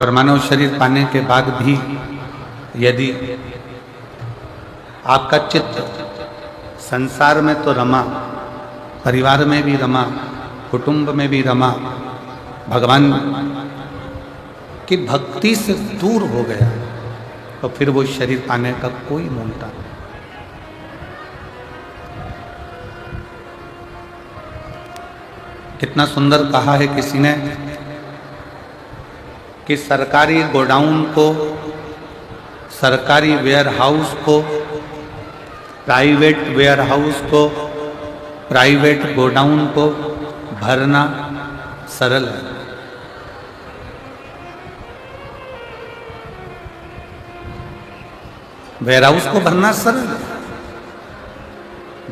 परमाणु शरीर पाने के बाद भी यदि आपका चित्त संसार में तो रमा, परिवार में भी रमा, कुटुंब में भी रमा, भगवान की भक्ति से दूर हो गया तो फिर वो शरीर पाने का कोई मूलता नहीं। कितना सुंदर कहा है किसी ने कि सरकारी गोडाउन को, सरकारी वेयरहाउस को, प्राइवेट वेयरहाउस को, प्राइवेट गोडाउन को भरना सरल है। वेयरहाउस को भरना सरल है,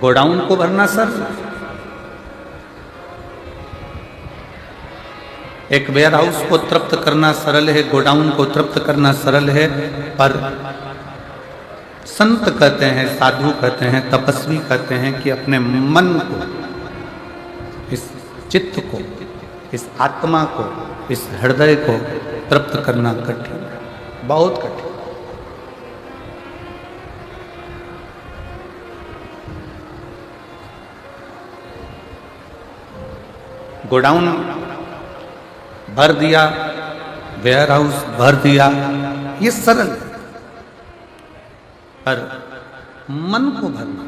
गोडाउन को भरना सरल है। एक वेयरहाउस को तृप्त करना सरल है, गोडाउन को तृप्त करना सरल है, पर संत कहते हैं, साधु कहते हैं, तपस्वी कहते हैं कि अपने मन को, इस चित्त को, इस आत्मा को, इस हृदय को तृप्त करना कठिन है, बहुत कठिन। गोडाउन भर दिया, वेयरहाउस भर दिया, ये सरल है, पर मन को भरना,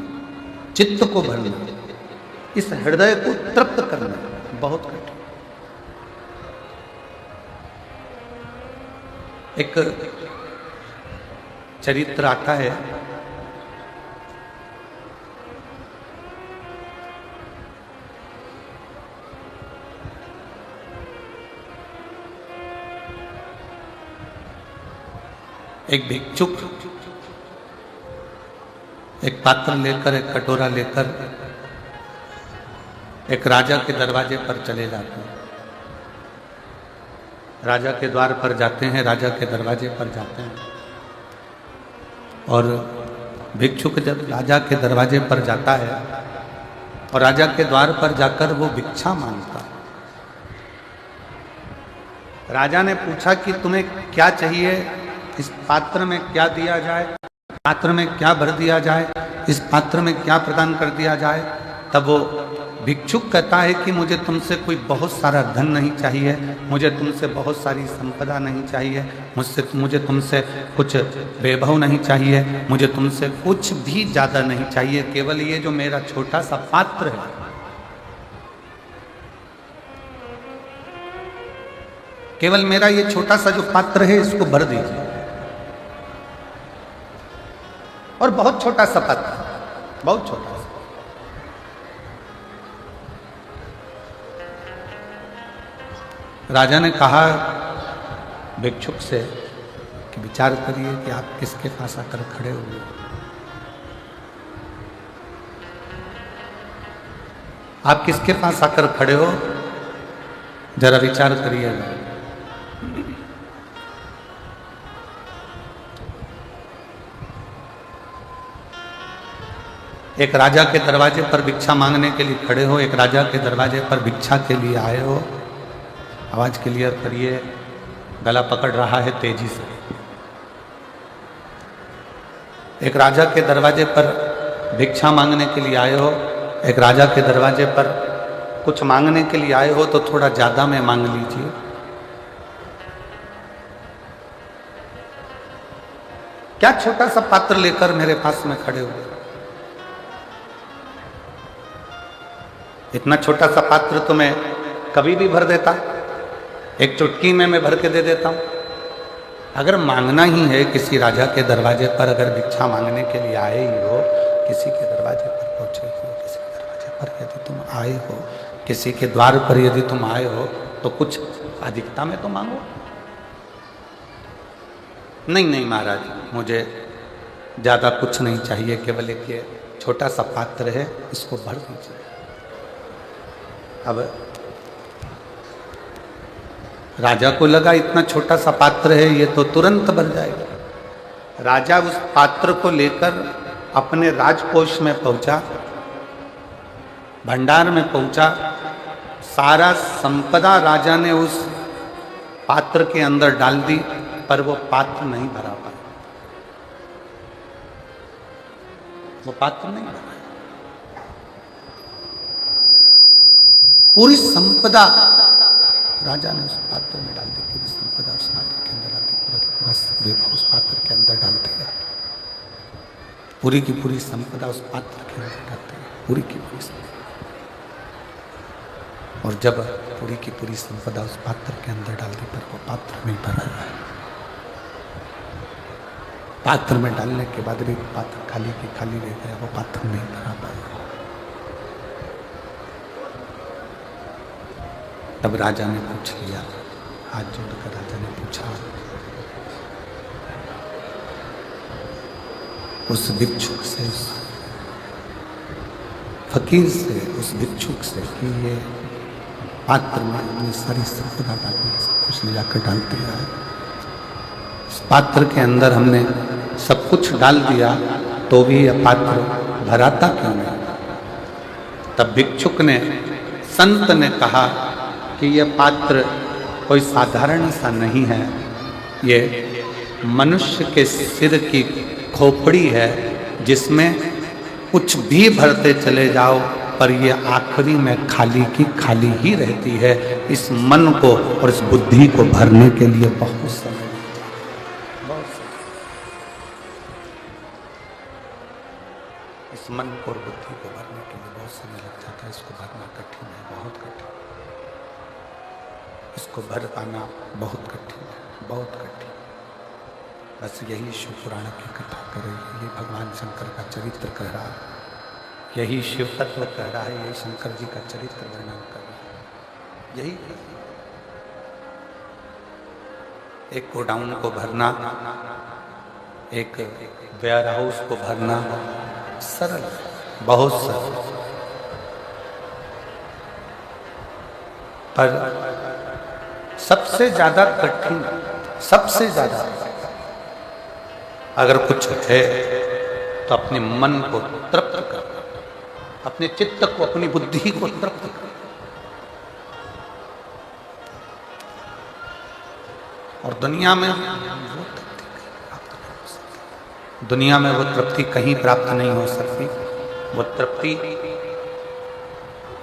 चित्त को भरना, इस हृदय को तृप्त करना बहुत कठिन। एक चरित्र आता है, एक भिक्षुक एक पात्र लेकर, एक कटोरा लेकर एक राजा के दरवाजे पर चले जाते हैं। राजा के द्वार पर जाते हैं, राजा के दरवाजे पर जाते हैं, और भिक्षुक जब राजा के दरवाजे पर जाता है और राजा के द्वार पर जाकर वो भिक्षा मांगता है। राजा ने पूछा कि तुम्हें क्या चाहिए, इस पात्र में क्या दिया जाए, पात्र में क्या भर दिया जाए, इस पात्र में क्या प्रदान कर दिया जाए। तब वो भिक्षुक कहता है कि मुझे तुमसे कोई बहुत सारा धन नहीं चाहिए, मुझे तुमसे बहुत सारी संपदा नहीं चाहिए, मुझे तुमसे कुछ वैभव नहीं चाहिए, मुझे तुमसे कुछ भी ज़्यादा नहीं चाहिए, केवल ये जो मेरा छोटा सा पात्र है, केवल मेरा ये छोटा सा जो पात्र है इसको भर दीजिए। और बहुत छोटा सा पात्र, बहुत छोटा सा। राजा ने कहा भिक्षुक से कि विचार करिए कि आप किसके पास आकर खड़े हुए, आप किसके पास आकर खड़े हो, जरा विचार करिएगा। एक राजा के दरवाजे पर भिक्षा मांगने के लिए खड़े हो, एक राजा के दरवाजे पर भिक्षा के लिए आए हो। आवाज क्लियर करिए, गला पकड़ रहा है तेजी से। एक राजा के दरवाजे पर भिक्षा मांगने के लिए आए हो, एक राजा के दरवाजे पर कुछ मांगने के लिए आए हो तो थोड़ा ज्यादा में मांग लीजिए। क्या छोटा सा पात्र लेकर मेरे पास में खड़े हुए, इतना छोटा सा पात्र तो मैं कभी भी भर देता, एक चुटकी में मैं भर के दे देता हूं। अगर मांगना ही है किसी राजा के दरवाजे पर, अगर भिक्षा मांगने के लिए आए ही हो, किसी के दरवाजे पर पहुंचे हो, किसी के दरवाजे पर यदि तुम आए हो, किसी के द्वार पर यदि तुम आए हो, तो कुछ अधिकता में तो मांगो। नहीं नहीं महाराज, मुझे ज़्यादा कुछ नहीं चाहिए, केवल एक ये छोटा सा पात्र है, इसको भर दीजिए। अब राजा को लगा इतना छोटा सा पात्र है, ये तो तुरंत भर जाएगा। राजा उस पात्र को लेकर अपने राजकोष में पहुंचा, भंडार में पहुंचा, सारा संपदा राजा ने उस पात्र के अंदर डाल दी, पर वो पात्र नहीं भरा पाया, वो पात्र नहीं भरा। पूरी संपदा राजा ने उस पात्र में डाल दी, पूरी संपदा उस पात्र के अंदर डाल दी, पूरा देखो उस पात्र के अंदर डालते गए, पूरी की पूरी संपदा उस पात्र के अंदर डालते गए, पूरी की पूरी संपदा। और जब पूरी की पूरी संपदा उस पात्र के अंदर डाल दी, पर वो पात्र नहीं भरा हुआ है। पात्र में डालने के बाद भी पात्र खाली की खाली रह गया, वो पात्र नहीं भरा पाया। तब राजा ने पूछ लिया, हाथ जोड़कर राजा ने पूछा उस भिक्षुक से, उस फकीर से, उस भिक्षुक से कि ये पात्र में अपनी सारी संपदा डाली, सब कुछ ले जाकर डाल दिया है, इस पात्र के अंदर हमने सब कुछ डाल दिया, तो भी यह पात्र भराता क्यों नहीं? तब भिक्षुक ने, संत ने कहा कि यह पात्र कोई साधारण सा नहीं है, ये मनुष्य के सिर की खोपड़ी है, जिसमें कुछ भी भरते चले जाओ पर ये आखिरी में खाली की खाली ही रहती है। इस मन को और इस बुद्धि को भरने के लिए बहुत समय, इस मन को और बुद्धि को भरने के लिए बहुत समय लग जाता है। इसको भरना कठिन है, बहुत कठिन, इसको भर पाना बहुत कठिन है, बहुत कठिन। बस यही शिव पुराण की कथा कर रही है, ये भगवान शंकर का चरित्र कह रहा है, यही शिव तत्व कह रहा है, यही शंकर जी का चरित्र वर्णन कर रहा है। यही एक गोडाउन को भरना, एक वेयर हाउस को भरना सरल, बहुत सरल, पर सबसे ज्यादा कठिन, सबसे ज्यादा अगर कुछ है तो अपने मन को तृप्त कर, अपने चित्त को, अपनी बुद्धि को तृप्त कर। और दुनिया में वो तृप्ति कहीं प्राप्त नहीं हो सकती। वो तृप्ति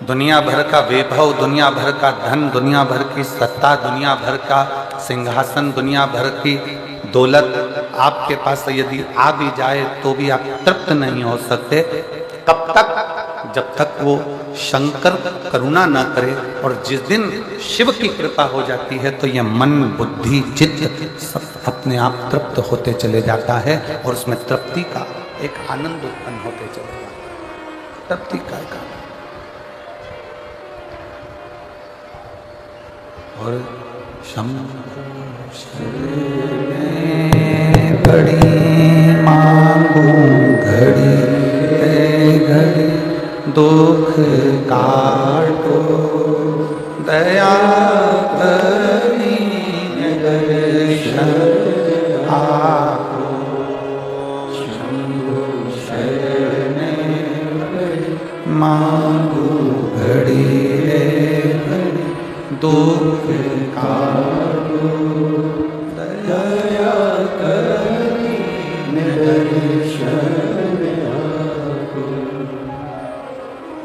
दुनिया भर का वैभव, दुनिया भर का धन, दुनिया भर की सत्ता, दुनिया भर का सिंहासन, दुनिया भर की दौलत आपके पास यदि आ भी जाए तो भी आप तृप्त नहीं हो सकते। कब तक? जब तक वो शंकर करुणा न करे। और जिस दिन शिव की कृपा हो जाती है तो ये मन, बुद्धि, चित्त सब अपने आप तृप्त होते चले जाता है और उसमें तृप्ति का एक आनंद उत्पन्न होते चले जाता है। तृप्ति का एक आनंद। और शंभु बड़ी मांगू घड़ी घड़ी दुख काटो दया करी दर्शन आपो शंभु शरण मांगू घड़ी घड़ी दुख काटो दया करी दर्शन आपो।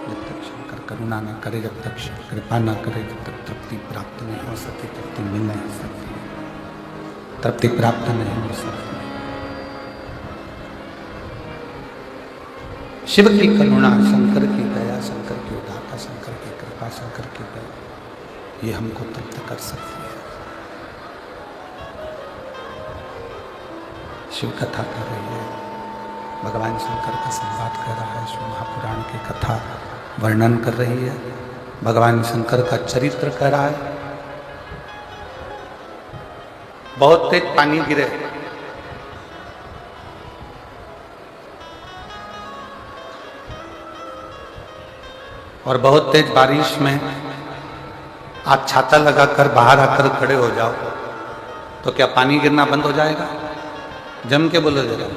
जब तक शंकर करुणा न करे, जब तक कृपा न करे, जब तक तृप्ति प्राप्त नहीं हो सकती, तृप्ति मिल नहीं सकती, तृप्ति प्राप्त नहीं हो सकती। शिव की करुणा, शंकर की दया, शंकर की उदारता, शंकर की कृपा, शंकर की दया, ये हमको तृप्त कर सकती है। शिव कथा कर रही है, भगवान शंकर का संवाद कर रहा है, शिव महापुराण की कथा वर्णन कर रही है, भगवान शंकर का चरित्र कर रहा है। बहुत तेज पानी गिरे, और बहुत तेज बारिश में आप छाता लगाकर बाहर आकर खड़े हो जाओ तो क्या पानी गिरना बंद हो जाएगा? जम के बोलो जरा,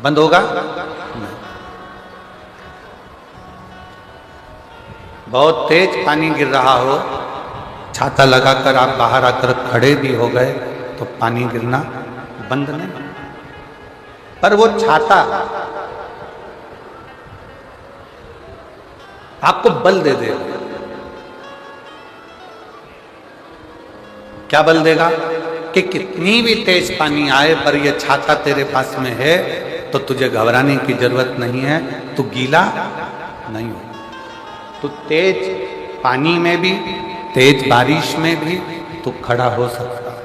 बंद होगा? नहीं। बहुत तेज पानी गिर रहा हो, छाता लगाकर आप बाहर आकर खड़े भी हो गए तो पानी गिरना बंद नहीं। पर वो छाता आपको बल दे देगा। क्या बल देगा? कि कितनी भी तेज पानी आए पर ये छाता तेरे पास में है तो तुझे घबराने की जरूरत नहीं है, तू गीला नहीं हो। तो तेज पानी में भी, तेज बारिश में भी तू खड़ा हो सकता है।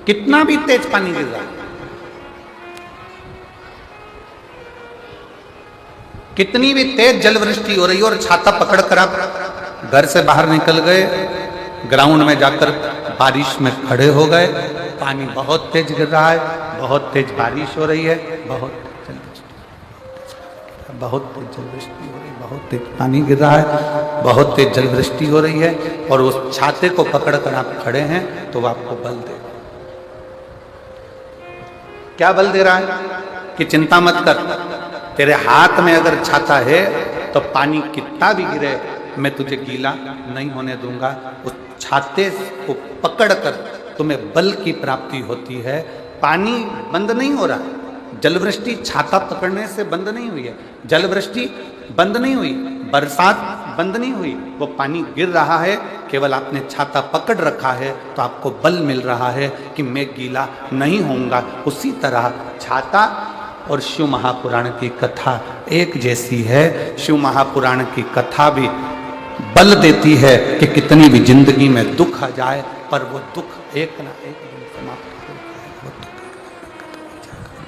कितना भी तेज पानी गिर रहा है, कितनी भी तेज जलवृष्टि हो रही हो और छाता पकड़कर आप घर से बाहर निकल गए, ग्राउंड में जाकर बारिश में खड़े हो गए, पानी बहुत तेज गिर रहा है, बहुत तेज बारिश हो रही है, बहुत तेज जलवृष्टि हो रही है, बहुत तेज पानी गिर रहा है, बहुत तेज जलवृष्टि हो रही है, और उस छाते को पकड़कर आप खड़े हैं तो वो आपको बल देगा। क्या बल दे रहा है? कि चिंता मत कर, तेरे हाथ में अगर छाता है तो पानी कितना भी गिरे मैं तुझे गीला नहीं होने दूंगा। उस छाते को पकड़कर तुम्हें बल की प्राप्ति होती है। पानी बंद नहीं हो रहा, जलवृष्टि छाता पकड़ने से बंद नहीं हुई है, जलवृष्टि बंद नहीं हुई, बरसात बंद नहीं हुई, वो पानी गिर रहा है, केवल आपने छाता पकड़ रखा है तो आपको बल मिल रहा है कि मैं गीला नहीं होऊंगा। उसी तरह छाता और शिव महापुराण की कथा एक जैसी है। शिव महापुराण की कथा भी बल देती है कि कितनी भी जिंदगी में दुख आ जाए पर वो दुख एक ना एक दिन समाप्त हो जाए, वो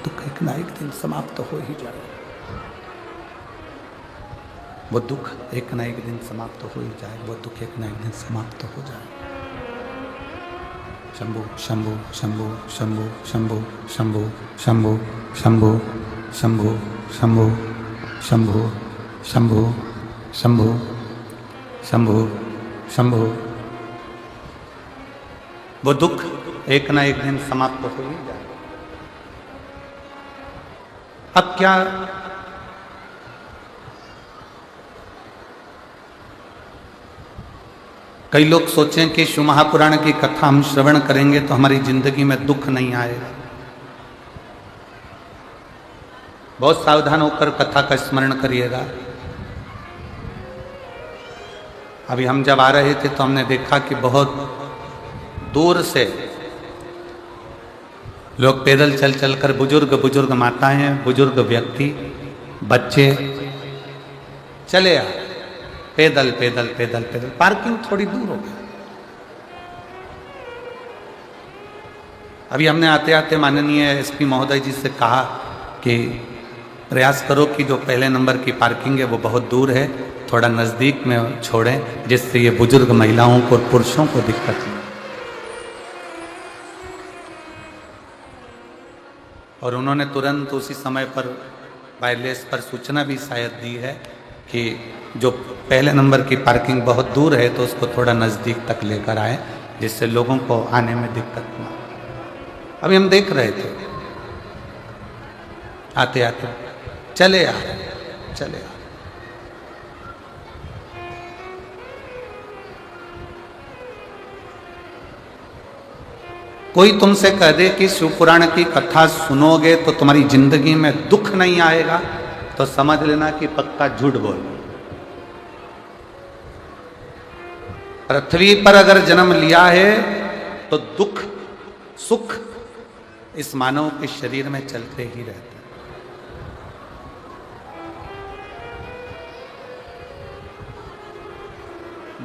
दुख एक ना एक दिन समाप्त हो ही जाए, वो दुख एक ना एक दिन समाप्त हो ही जाए, वो दुख एक ना एक दिन समाप्त हो जाए। शंभु शंभु शंभु शंभु शंभु शंभु शंभु शंभु शंभु शंभु शंभु शंभु शंभु शंभु शंभु। वो दुख एक ना एक दिन समाप्त हो ही जाए। अब क्या कई लोग सोचें कि शिव महापुराण की कथा हम श्रवण करेंगे तो हमारी जिंदगी में दुख नहीं आएगा। बहुत सावधान होकर कथा का स्मरण करिएगा। अभी हम जब आ रहे थे तो हमने देखा कि बहुत दूर से लोग पैदल चल चलकर, बुजुर्ग माताएं, बुजुर्ग व्यक्ति, बच्चे चले आए पैदल पैदल पैदल पैदल। पार्किंग थोड़ी दूर हो गई। अभी हमने आते आते माननीय एसपी महोदय जी से कहा कि प्रयास करो कि जो पहले नंबर की पार्किंग है वो बहुत दूर है, थोड़ा नज़दीक में छोड़ें, जिससे ये बुजुर्ग महिलाओं को और पुरुषों को दिक्कत नहीं। और उन्होंने तुरंत उसी समय पर वायरलेस पर सूचना भी शायद दी है कि जो पहले नंबर की पार्किंग बहुत दूर है तो उसको थोड़ा नज़दीक तक लेकर आए, जिससे लोगों को आने में दिक्कत ना। अभी हम देख रहे थे आते आते चले आ चले आ। कोई तुमसे कह दे कि शिव पुराण की कथा सुनोगे तो तुम्हारी जिंदगी में दुख नहीं आएगा तो समझ लेना कि पक्का झूठ बोल। पृथ्वी पर अगर जन्म लिया है तो दुख सुख इस मानव के शरीर में चलते ही रहते हैं।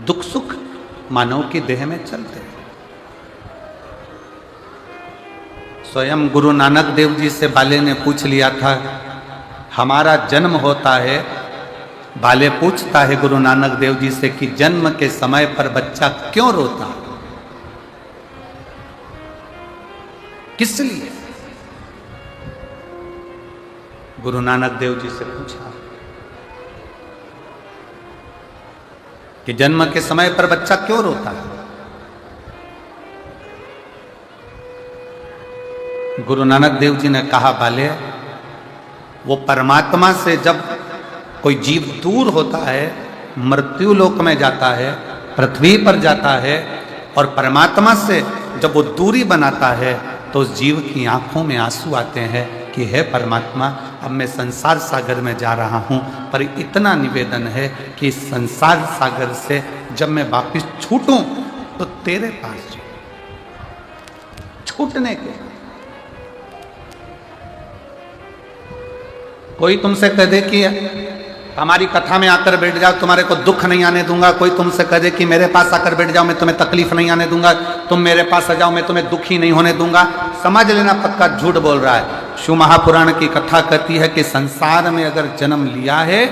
दुख सुख मानव की देह में चलते हैं। स्वयं गुरु नानक देव जी से बाले ने पूछ लिया था, हमारा जन्म होता है, बाले पूछता है गुरु नानक देव जी से कि जन्म के समय पर बच्चा क्यों रोता, किस लिए? गुरु नानक देव जी से पूछा कि जन्म के समय पर बच्चा क्यों रोता है। गुरु नानक देव जी ने कहा, बाले वो परमात्मा से जब कोई जीव दूर होता है, मृत्यु लोक में जाता है, पृथ्वी पर जाता है, और परमात्मा से जब वो दूरी बनाता है तो उस जीव की आंखों में आंसू आते हैं कि हे परमात्मा, अब मैं संसार सागर में जा रहा हूँ, पर इतना निवेदन है कि इस संसार सागर से जब मैं वापिस छूटूं तो तेरे पास छूटने के। कोई तुमसे कह दे कि हमारी कथा में आकर बैठ जाओ, तुम्हारे को दुख नहीं आने दूंगा। कोई तुमसे कह दे कि मेरे पास आकर बैठ जाओ, मैं तुम्हें तकलीफ नहीं आने दूंगा। तुम मेरे पास आ जाओ, मैं तुम्हें दुखी नहीं होने दूंगा। समझ लेना पक्का झूठ बोल रहा है। शिव महापुराण की कथा कहती है कि संसार में अगर जन्म लिया है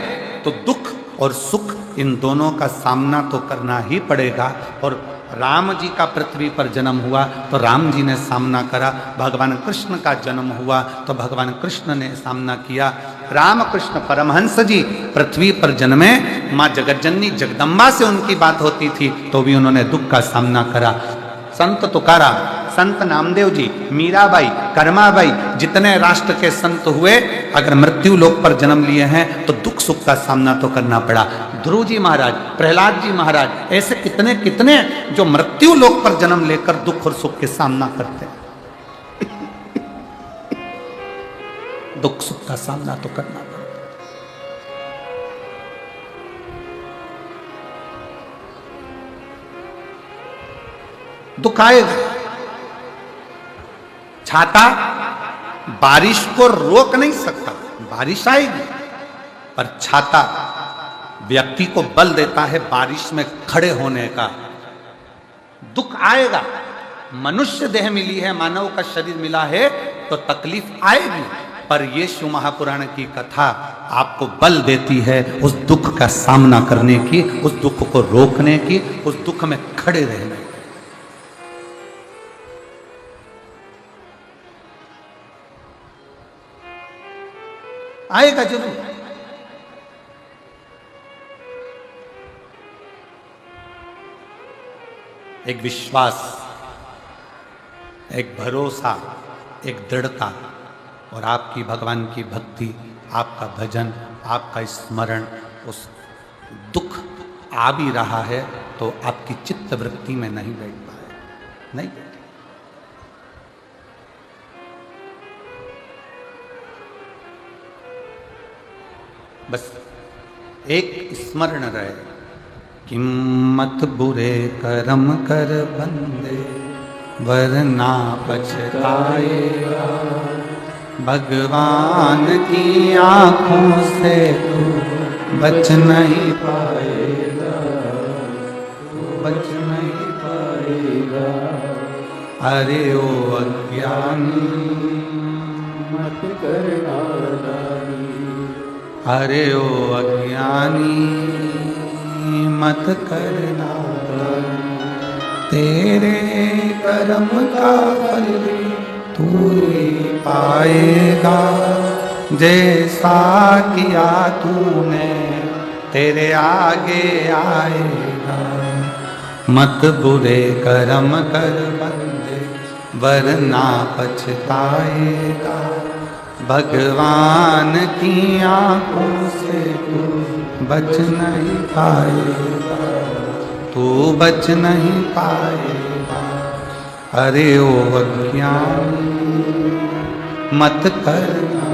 तो दुख और सुख इन दोनों का सामना तो करना ही पड़ेगा। और राम जी का पृथ्वी पर जन्म हुआ तो राम जी ने सामना करा, भगवान कृष्ण का जन्म हुआ तो भगवान कृष्ण ने सामना किया। रामकृष्ण परमहंस जी पृथ्वी पर जन्मे, माँ जगज्जननी जगदम्बा से उनकी बात होती थी तो भी उन्होंने दुख का सामना करा। संत तुकाराम, संत नामदेव जी, मीराबाई, कर्माबाई, जितने राष्ट्र के संत हुए, अगर मृत्यु लोक पर जन्म लिए हैं तो दुख सुख का सामना तो करना पड़ा। ध्रुव जी महाराज, प्रहलाद जी महाराज, ऐसे कितने कितने जो मृत्यु लोक पर जन्म लेकर दुख और सुख के सामना करते हैं। दुख सुख का सामना तो करना पड़ा। दुख आएगा। छाता बारिश को रोक नहीं सकता, बारिश आएगी, पर छाता व्यक्ति को बल देता है बारिश में खड़े होने का। दुख आएगा। मनुष्य देह मिली है, मानव का शरीर मिला है तो तकलीफ आएगी, पर ये शिव महापुराण की कथा आपको बल देती है उस दुख का सामना करने की, उस दुख को रोकने की, उस दुख में खड़े रहने की। आएगा जरूर। एक विश्वास, एक भरोसा, एक दृढ़ता, और आपकी भगवान की भक्ति, आपका भजन, आपका स्मरण, उस दुख आ भी रहा है तो आपकी चित्त वृत्ति में नहीं बैठ पाए, नहीं बैठे। बस एक स्मरण रहे कि मत बुरे कर्म कर बंदे, वरना पछताएगा। भगवान की आंखों से तू बच नहीं पाएगा, तू बच नहीं पाएगा। अरे ओ अज्ञानी मत करना नादानी, अरे ओ अज्ञानी मत करना नादानी। तेरे कर्म का फल तू ही पाएगा, जैसा किया तूने तेरे आगे आएगा। मत बुरे कर्म कर बंदे, वरना पछताएगा। भगवान की आंखों से तू बच नहीं पाएगा, तू बच नहीं पाएगा। अरे ओ अज्ञानी मत करना